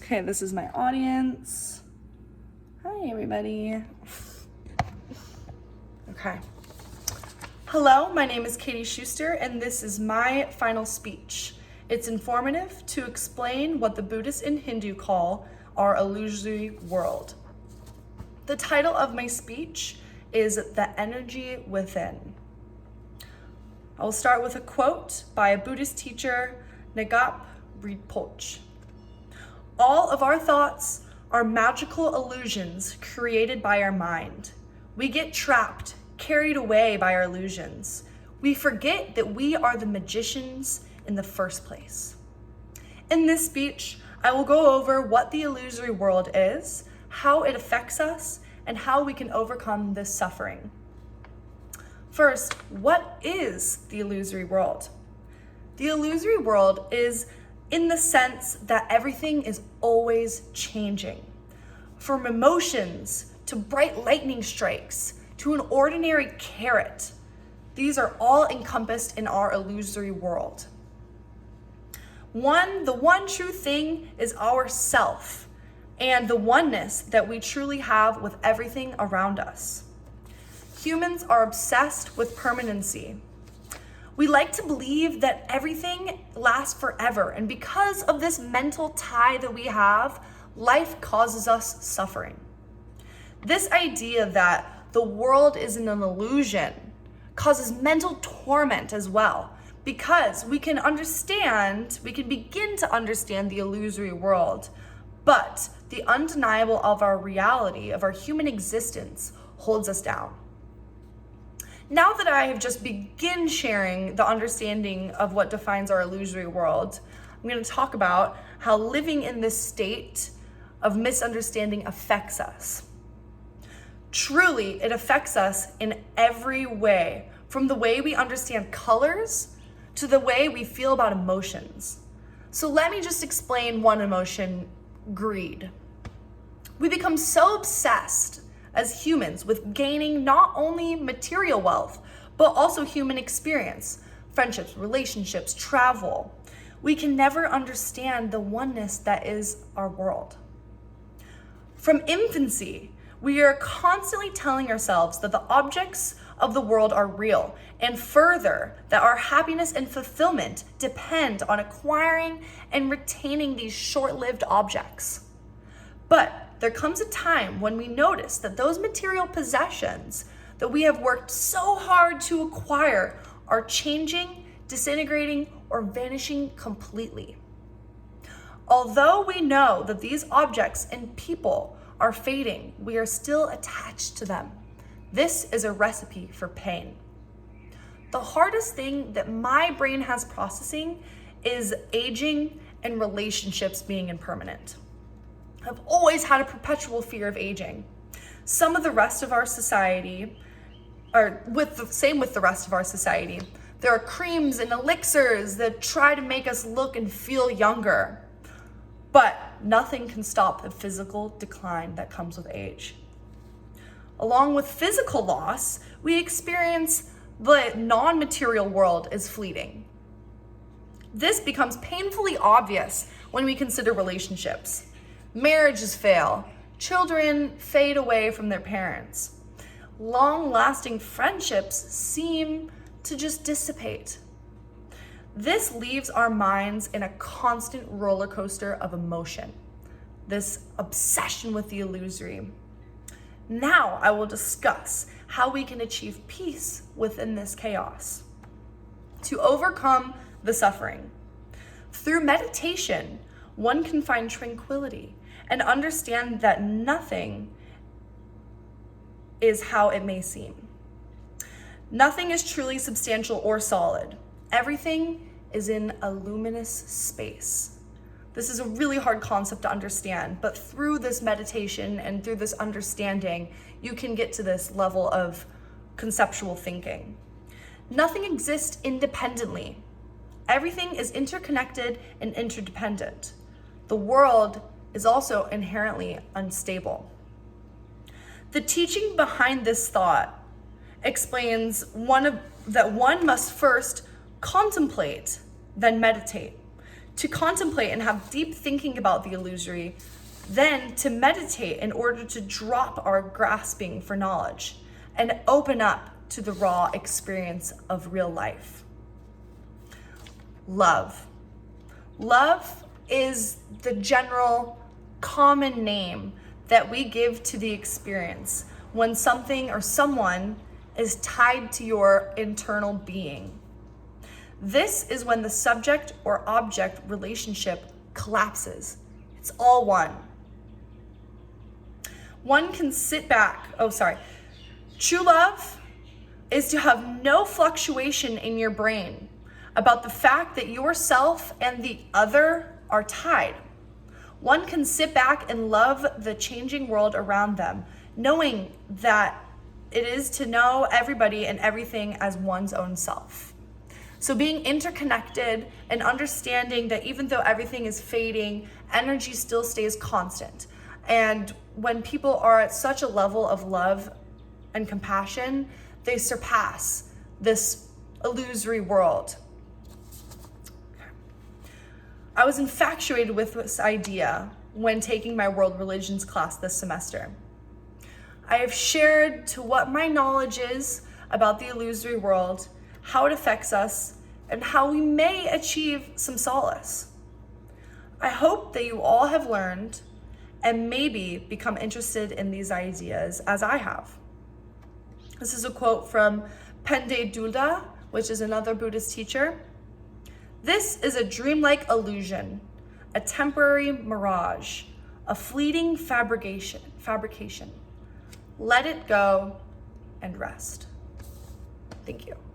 Okay, this is my audience. Hi, everybody. Okay. Hello, my name is Katie Schuster, and this is my final speech. It's informative to explain what the Buddhists and Hindu call our illusory world. The title of my speech is The Energy Within. I will start with a quote by a Buddhist teacher, Ngap Rinpoche. All of our thoughts are magical illusions created by our mind. We get trapped, carried away by our illusions. We forget that we are the magicians in the first place. In this speech, I will go over what the illusory world is, how it affects us, and how we can overcome this suffering. First, what is the illusory world? The illusory world is in the sense that everything is always changing. From emotions to bright lightning strikes to an ordinary carrot, these are all encompassed in our illusory world. The one true thing is our self and the oneness that we truly have with everything around us. Humans are obsessed with permanency. We like to believe that everything lasts forever, and because of this mental tie that we have, life causes us suffering. This idea that the world is an illusion causes mental torment as well, because we can begin to understand the illusory world, but the undeniable of our reality, of our human existence, holds us down. Now that I have just begun sharing the understanding of what defines our illusory world, I'm going to talk about how living in this state of misunderstanding affects us. Truly, it affects us in every way, from the way we understand colors to the way we feel about emotions. So let me just explain one emotion, greed. We become so obsessed as humans with gaining not only material wealth, but also human experience, friendships, relationships, travel. We can never understand the oneness that is our world. From infancy, we are constantly telling ourselves that the objects of the world are real, and further, that our happiness and fulfillment depend on acquiring and retaining these short-lived objects. But there comes a time when we notice that those material possessions that we have worked so hard to acquire are changing, disintegrating, or vanishing completely. Although we know that these objects and people are fading, we are still attached to them. This is a recipe for pain. The hardest thing that my brain has processing is aging and relationships being impermanent. I've always had a perpetual fear of aging. Some of the rest of our society, with the rest of our society, there are creams and elixirs that try to make us look and feel younger. But nothing can stop the physical decline that comes with age. Along with physical loss, we experience the non-material world as fleeting. This becomes painfully obvious when we consider relationships. Marriages fail, children fade away from their parents. Long-lasting friendships seem to just dissipate. This leaves our minds in a constant roller coaster of emotion, this obsession with the illusory. Now I will discuss how we can achieve peace within this chaos. To overcome the suffering, through meditation, one can find tranquility and understand that nothing is how it may seem. Nothing is truly substantial or solid. Everything is in a luminous space. This is a really hard concept to understand, but through this meditation and through this understanding, you can get to this level of conceptual thinking. Nothing exists independently. Everything is interconnected and interdependent. The world is also inherently unstable. The teaching behind this thought explains that one must first contemplate, then meditate. to contemplate and have deep thinking about the illusory, then to meditate in order to drop our grasping for knowledge and open up to the raw experience of real life. Love. Love is the general common name that we give to the experience when something or someone is tied to your internal being. This is when the subject or object relationship collapses. It's all one. One can sit back. True love is to have no fluctuation in your brain about the fact that yourself and the other are tied. One can sit back and love the changing world around them, knowing that it is to know everybody and everything as one's own self. So being interconnected and understanding that even though everything is fading, energy still stays constant. And when people are at such a level of love and compassion, they surpass this illusory world. I was infatuated with this idea when taking my world religions class this semester. I have shared to what my knowledge is about the illusory world, how it affects us, and how we may achieve some solace. I hope that you all have learned and maybe become interested in these ideas as I have. This is a quote from Pende Duda, which is another Buddhist teacher. This is a dreamlike illusion, a temporary mirage, a fleeting fabrication. Let it go and rest. Thank you.